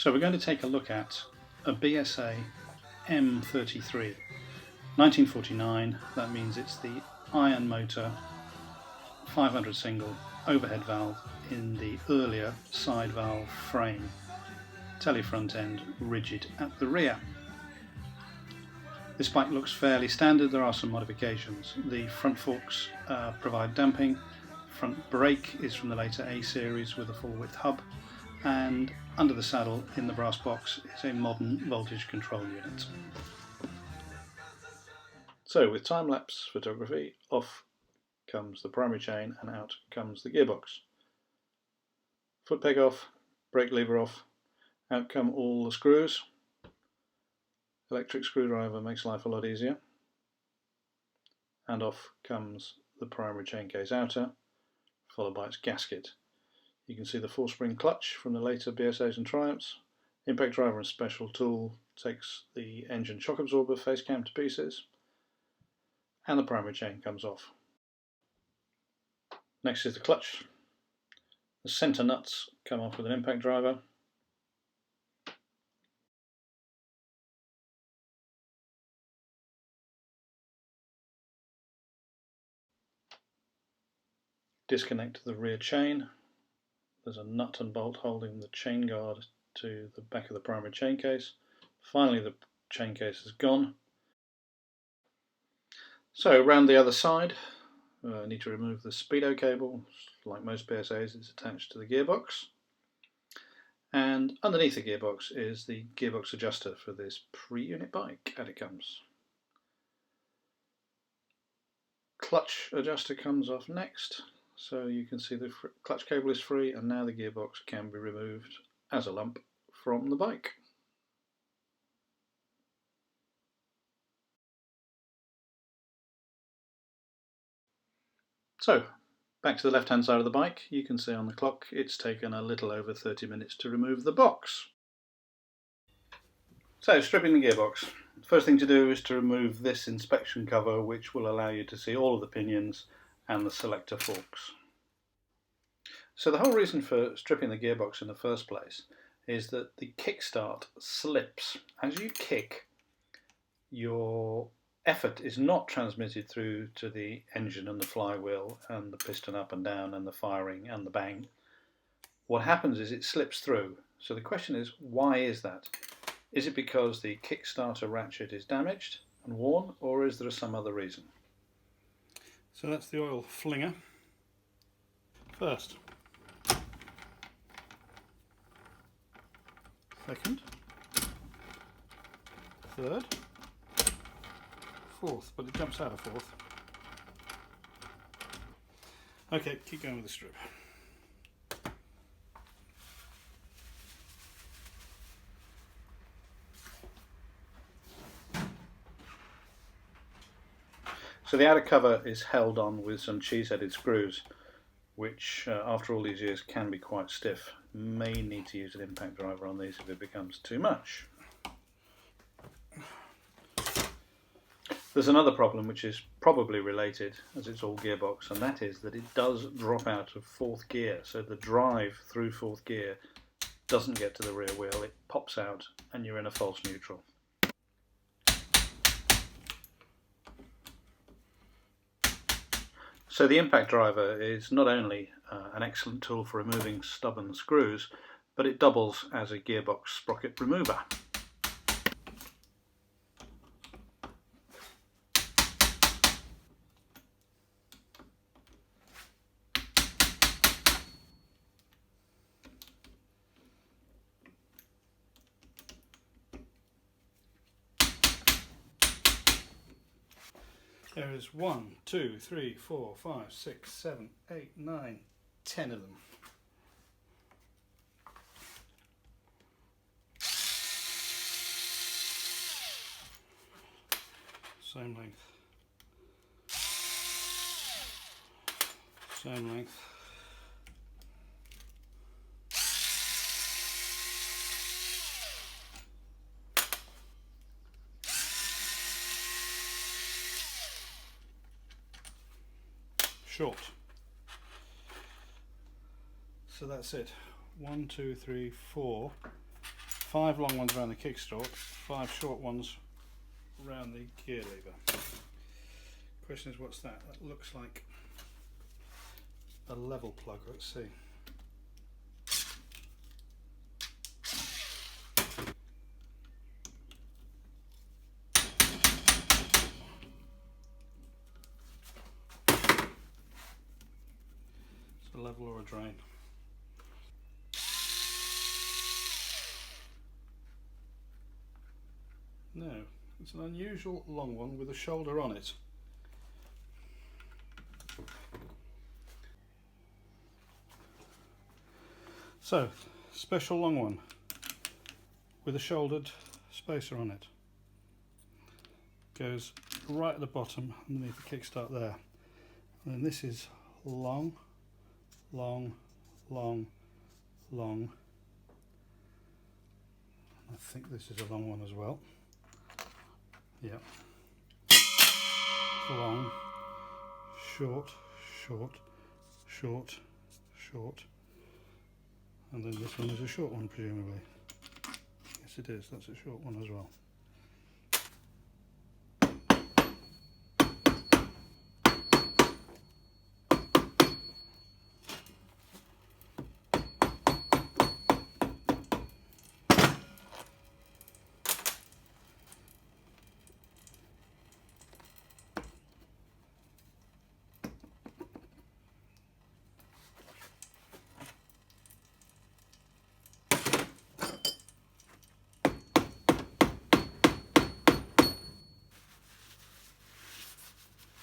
So we're going to take a look at a BSA M33, 1949. That means it's the iron motor 500 single overhead valve in the earlier side valve frame, tele front end, rigid at the rear. This bike looks fairly standard. There are some modifications. The front forks provide damping, front brake is from the later A series with a full width hub, and under the saddle in the brass box is a modern voltage control unit. So with time-lapse photography, off comes the primary chain and out comes the gearbox. Foot peg off, brake lever off, out come all the screws. Electric screwdriver makes life a lot easier. And off comes the primary chain case outer, followed by its gasket. You can see the 4-spring clutch from the later BSAs and Triumphs. Impact driver and special tool takes the engine shock absorber face cam to pieces, and the primary chain comes off. Next is the clutch. The centre nuts come off with an impact driver. Disconnect the rear chain. There's a nut and bolt holding the chain guard to the back of the primary chain case. Finally, the chain case is gone. So around the other side, I need to remove the speedo cable. Like most BSAs, it's attached to the gearbox. And underneath the gearbox is the gearbox adjuster for this pre-unit bike. Out it comes. Clutch adjuster comes off next. So you can see the clutch cable is free, and now the gearbox can be removed as a lump from the bike. So back to the left hand side of the bike, you can see on the clock it's taken a little over 30 minutes to remove the box. So stripping the gearbox. First thing to do is to remove this inspection cover, which will allow you to see all of the pinions and the selector forks. So the whole reason for stripping the gearbox in the first place is that the kickstart slips. As you kick, your effort is not transmitted through to the engine and the flywheel and the piston up and down and the firing and the bang. What happens is it slips through. So the question is, why is that? Is it because the Kickstarter ratchet is damaged and worn, or is there some other reason? So that's the oil flinger. First. Second. Third. Fourth, but it jumps out of fourth. Okay, keep going with the strip. So the outer cover is held on with some cheese-headed screws, which after all these years can be quite stiff. May need to use an impact driver on these if it becomes too much. There's another problem which is probably related, as it's all gearbox, and that is that it does drop out of fourth gear. So the drive through fourth gear doesn't get to the rear wheel, it pops out and you're in a false neutral. So the impact driver is not only an excellent tool for removing stubborn screws, but it doubles as a gearbox sprocket remover. There is 1, 2, 3, 4, 5, 6, 7, 8, 9, 10 of them. Same length. Same length. Short. So that's it. 1, 2, 3, 4, 5 long ones around the kickstart, 5 short ones around the gear lever. Question is, what's that? That looks like a level plug. Let's see. It's a level or a drain. No, it's an unusual long one with a shoulder on it. So, special long one with a shouldered spacer on it. Goes right at the bottom underneath the kickstart there. And then this is long, long, long, long. I think this is a long one as well. Yeah. Long, short, short, short, short. And then this one is a short one, presumably. Yes, it is. That's a short one as well.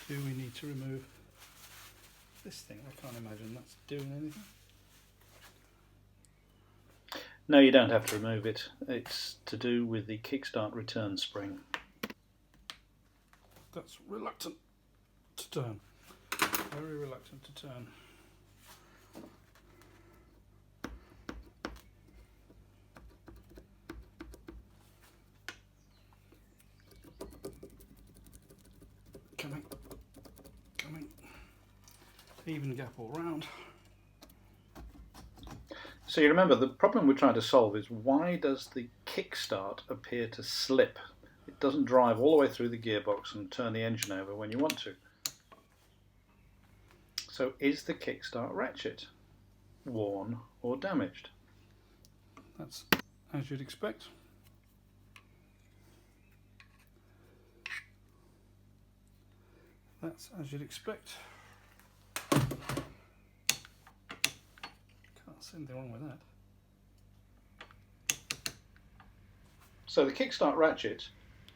Do we need to remove this thing? I can't imagine that's doing anything. No, you don't have to remove it. It's to do with the kickstart return spring. That's reluctant to turn. Very reluctant to turn. Coming. Even gap all round. So you remember the problem we're trying to solve is, why does the kickstart appear to slip? It doesn't drive all the way through the gearbox and turn the engine over when you want to. So is the kickstart ratchet worn or damaged? That's as you'd expect. That's as you'd expect. Can't see anything wrong with that. So the kickstart ratchet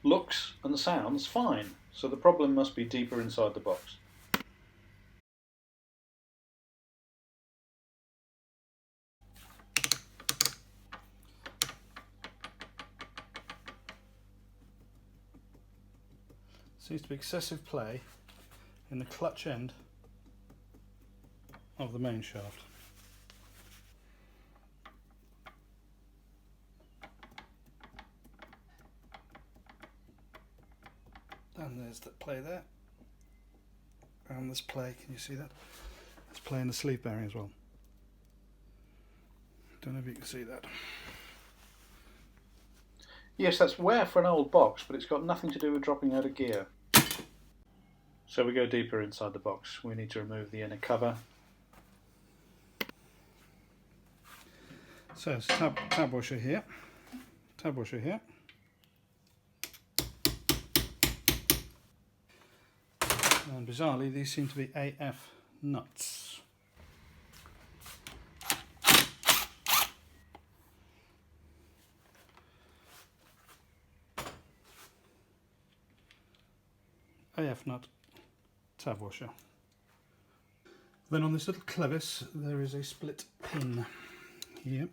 looks and sounds fine, so the problem must be deeper inside the box. Seems to be excessive play in the clutch end of the main shaft. And there's that play there. And this play, can you see that? There's play in the sleeve bearing as well. Don't know if you can see that. Yes, that's wear for an old box, but it's got nothing to do with dropping out of gear. So we go deeper inside the box. We need to remove the inner cover. So it's tab washer here. Tab washer here. And bizarrely, these seem to be AF nuts. AF nut, tab washer. Then on this little clevis there is a split pin here.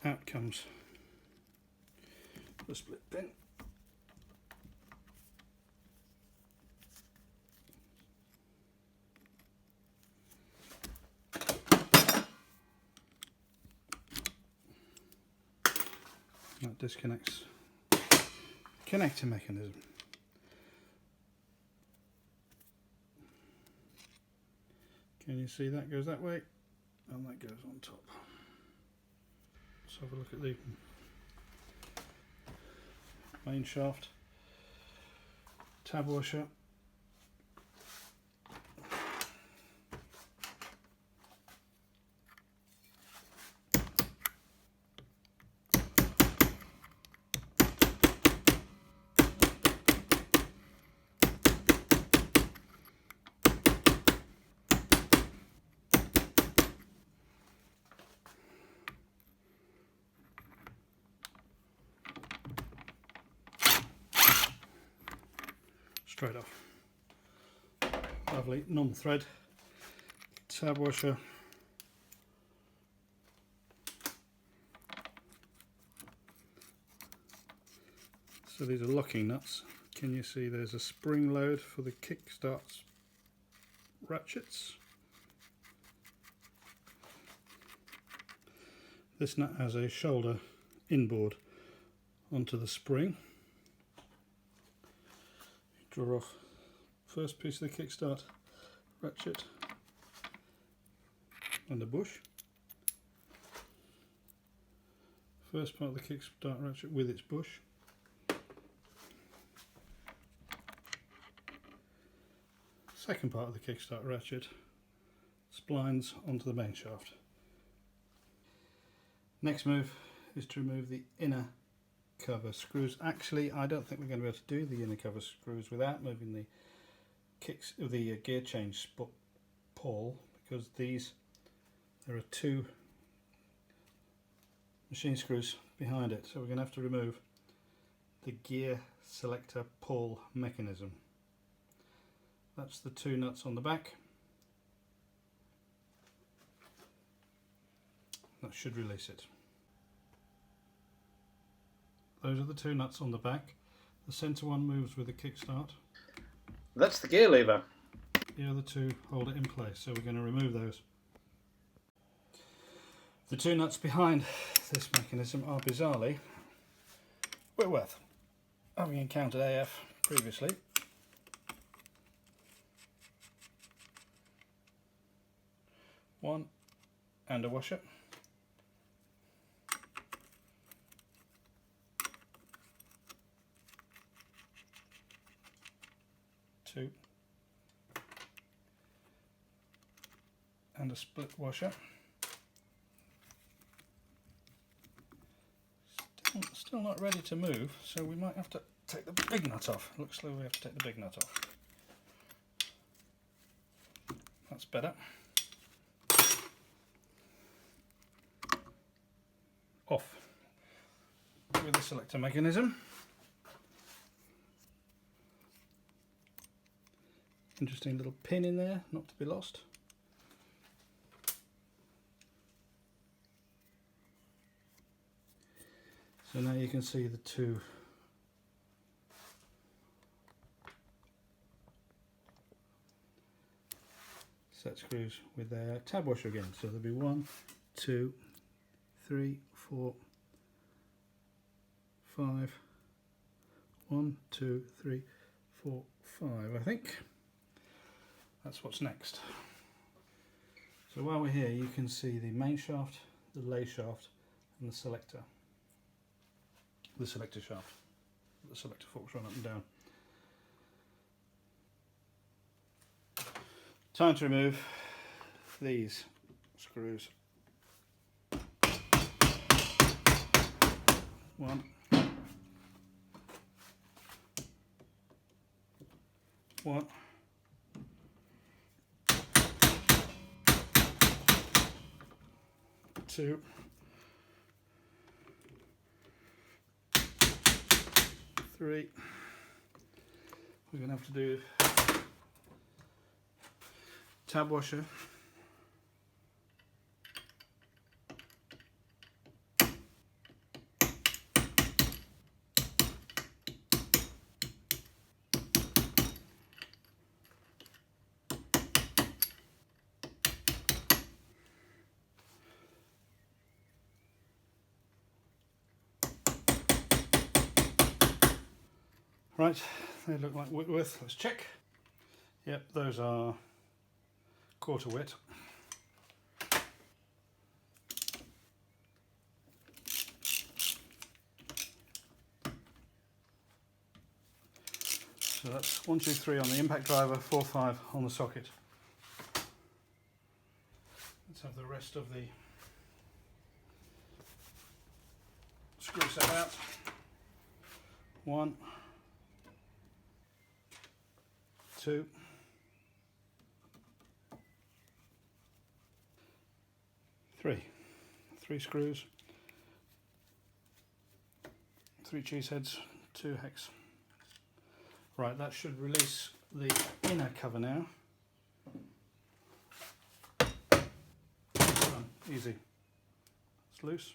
Out comes the split pin. That disconnects connector mechanism. Can you see that goes that way and that goes on top? Let's have a look at the main shaft, tab washer, straight off. Lovely non-thread tab washer. So these are locking nuts. Can you see there's a spring load for the kickstart ratchets? This nut has a shoulder inboard onto the spring. Draw off first piece of the kickstart ratchet and the bush. First part of the kickstart ratchet with its bush. Second part of the kickstart ratchet splines onto the main shaft. Next move is to remove the inner cover screws. Actually, I don't think we're going to be able to do the inner cover screws without moving the gear change pawl, because there are two machine screws behind it, so we're going to have to remove the gear selector pawl mechanism. That's the two nuts on the back. That should release it. Those are the two nuts on the back. The centre one moves with the kickstart. That's the gear lever. The other two hold it in place, so we're going to remove those. The two nuts behind this mechanism are bizarrely Whitworth, having encountered AF previously. One and a washer. Two and a split washer. Still not ready to move, so we might have to take the big nut off. Looks like we have to take the big nut off. That's better. Off with the selector mechanism. Interesting little pin in there, not to be lost. So now you can see the two set screws with their tab washer again. So there'll be 1, 2, 3, 4, 5. 1, 2, 3, 4, 5, I think. That's what's next. So while we're here, you can see the main shaft, the lay shaft, and the selector. The selector shaft. The selector forks run up and down. Time to remove these screws. 1. 1. 2. 3. We're going to have to do tab washer. Right, they look like Whitworth. Let's check. Yep, those are quarter Whit. So that's 1, 2, 3 on the impact driver, 4, 5 on the socket. Let's have the rest of the screw set out. 1, 2, 3. 3 screws, 3 cheese heads, 2 hex. Right, that should release the inner cover now. Done. Easy. It's loose.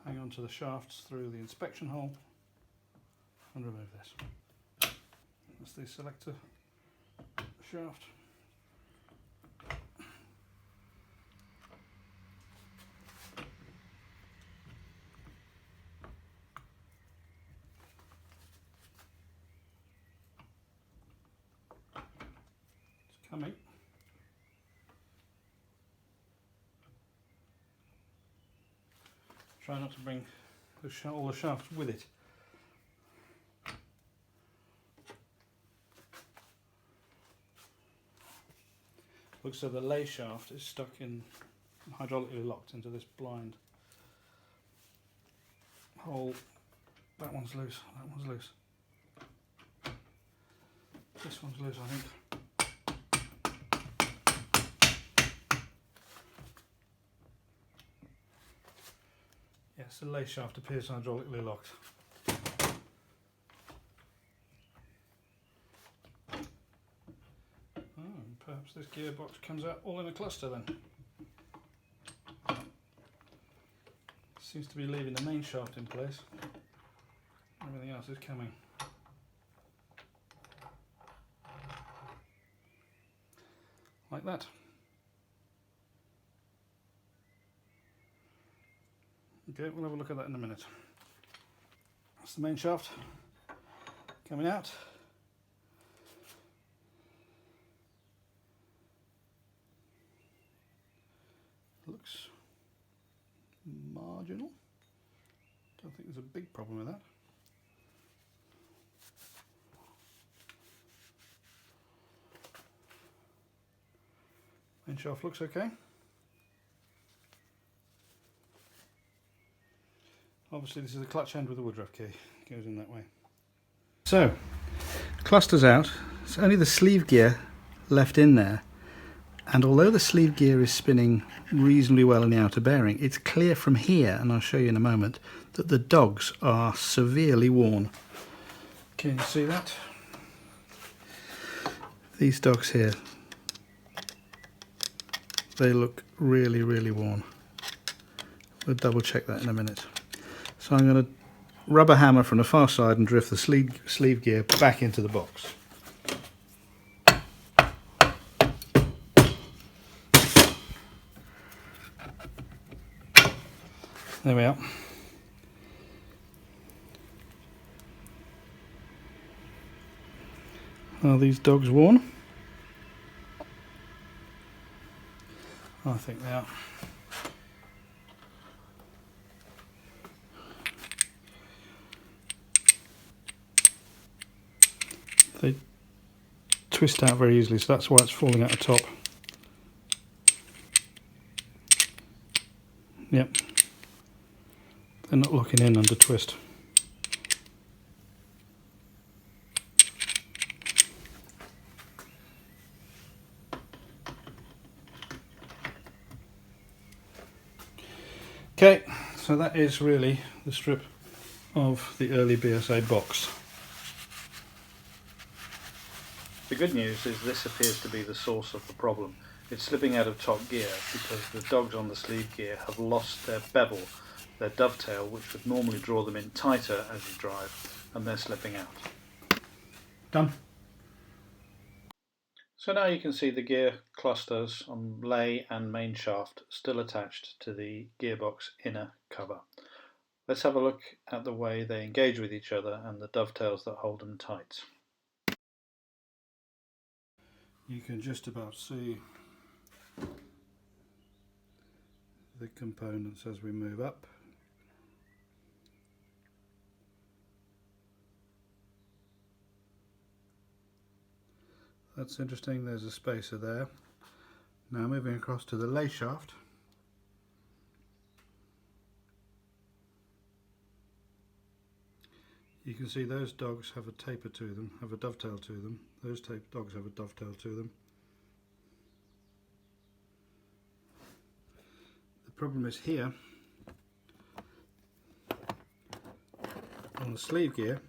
Hang on to the shafts through the inspection hole and remove this. That's the selector shaft. It's coming. Try not to bring all the shafts with it. Looks so the lay shaft is stuck in, hydraulically locked into this blind hole. That one's loose, that one's loose. This one's loose, I think. Yes, the lay shaft appears hydraulically locked. Perhaps this gearbox comes out all in a cluster then. Seems to be leaving the main shaft in place. Everything else is coming. Like that. Okay, we'll have a look at that in a minute. That's the main shaft coming out. Looks marginal. Don't think there's a big problem with that. Main shaft looks okay. Obviously this is a clutch end with a woodruff key. It goes in that way. So, cluster's out. It's only the sleeve gear left in there. And although the sleeve gear is spinning reasonably well in the outer bearing, it's clear from here, and I'll show you in a moment, that the dogs are severely worn. Can you see that? These dogs here, they look really, really worn. We'll double check that in a minute. So I'm going to rubber hammer from the far side and drift the sleeve gear back into the box. There we are. Are these dogs worn? I think they are. They twist out very easily, so that's why it's falling out the top. Yep. They're not locking in under twist. Okay, so that is really the strip of the early BSA box. The good news is this appears to be the source of the problem. It's slipping out of top gear because the dogs on the sleeve gear have lost their bevel, their dovetail, which would normally draw them in tighter as you drive, and they're slipping out. Done. So now you can see the gear clusters on lay and main shaft still attached to the gearbox inner cover. Let's have a look at the way they engage with each other and the dovetails that hold them tight. You can just about see the components as we move up. That's interesting, there's a spacer there. Now moving across to the lay shaft. You can see those dogs have a taper to them, have a dovetail to them. Those dogs have a dovetail to them. The problem is here, on the sleeve gear,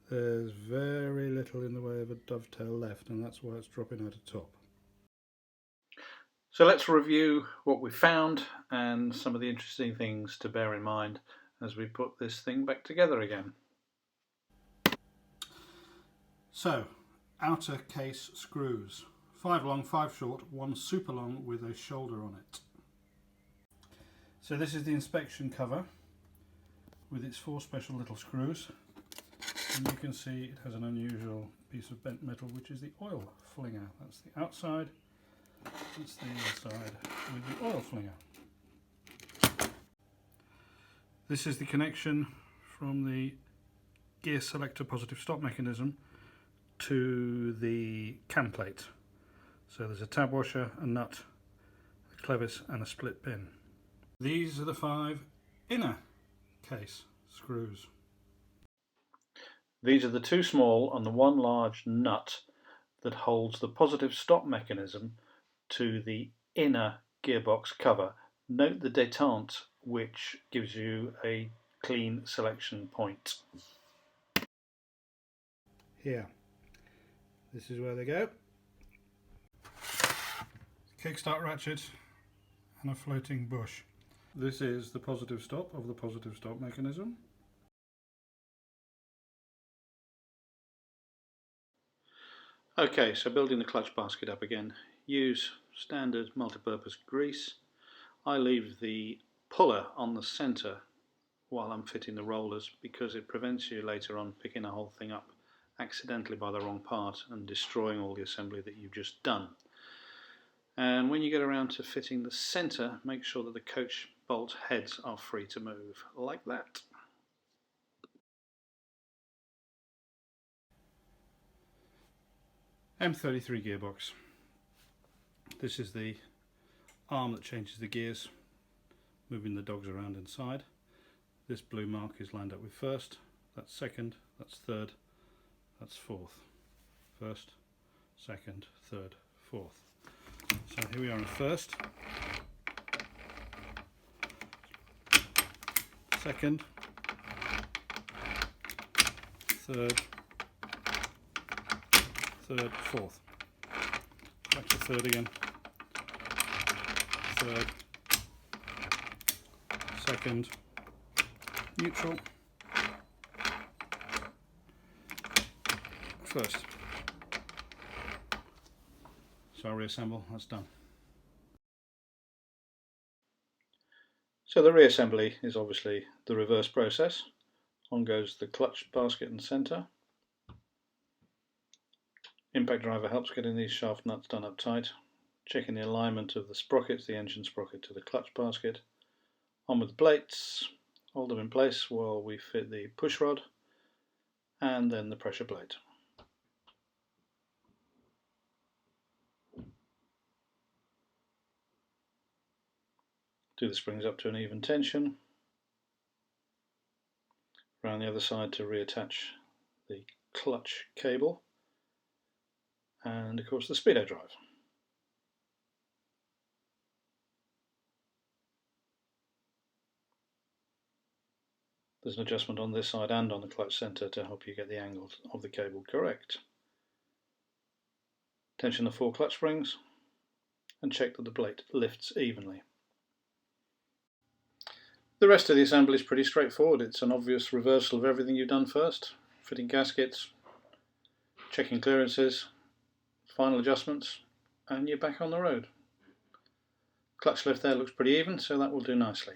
there's very little in the way of a dovetail left, and that's why it's dropping out of top. So let's review what we found and some of the interesting things to bear in mind as we put this thing back together again. So, outer case screws. 5 long, 5 short, 1 super long with a shoulder on it. So this is the inspection cover with its 4 special little screws. And you can see it has an unusual piece of bent metal, which is the oil flinger. That's the outside, that's the inside with the oil flinger. This is the connection from the gear selector positive stop mechanism to the cam plate. So there's a tab washer, a nut, a clevis and a split pin. These are the 5 inner case screws. These are the 2 small and the 1 large nut that holds the positive stop mechanism to the inner gearbox cover. Note the detente, which gives you a clean selection point. Here, this is where they go. Kickstart ratchet and a floating bush. This is the positive stop of the positive stop mechanism. Okay, so building the clutch basket up again. Use standard multi-purpose grease. I leave the puller on the centre while I'm fitting the rollers because it prevents you later on picking the whole thing up accidentally by the wrong part and destroying all the assembly that you've just done. And when you get around to fitting the centre, make sure that the coach bolt heads are free to move, like that. M33 gearbox. This is the arm that changes the gears, moving the dogs around inside. This blue mark is lined up with first, that's second, that's third, that's fourth. First, second, third, fourth. So here we are in first, second, third, fourth. Back to third again. Third, second, neutral, first. So I reassemble, that's done. So the reassembly is obviously the reverse process. On goes the clutch basket and centre. Impact driver helps getting these shaft nuts done up tight. Checking the alignment of the sprockets, the engine sprocket to the clutch basket. On with the plates, hold them in place while we fit the push rod and then the pressure plate. Do the springs up to an even tension. Around the other side to reattach the clutch cable and of course the speedo drive. There's an adjustment on this side and on the clutch centre to help you get the angle of the cable correct. Tension the 4 clutch springs and check that the plate lifts evenly. The rest of the assembly is pretty straightforward. It's an obvious reversal of everything you've done first. Fitting gaskets, checking clearances, final adjustments, and you're back on the road. Clutch lift there looks pretty even, so that will do nicely.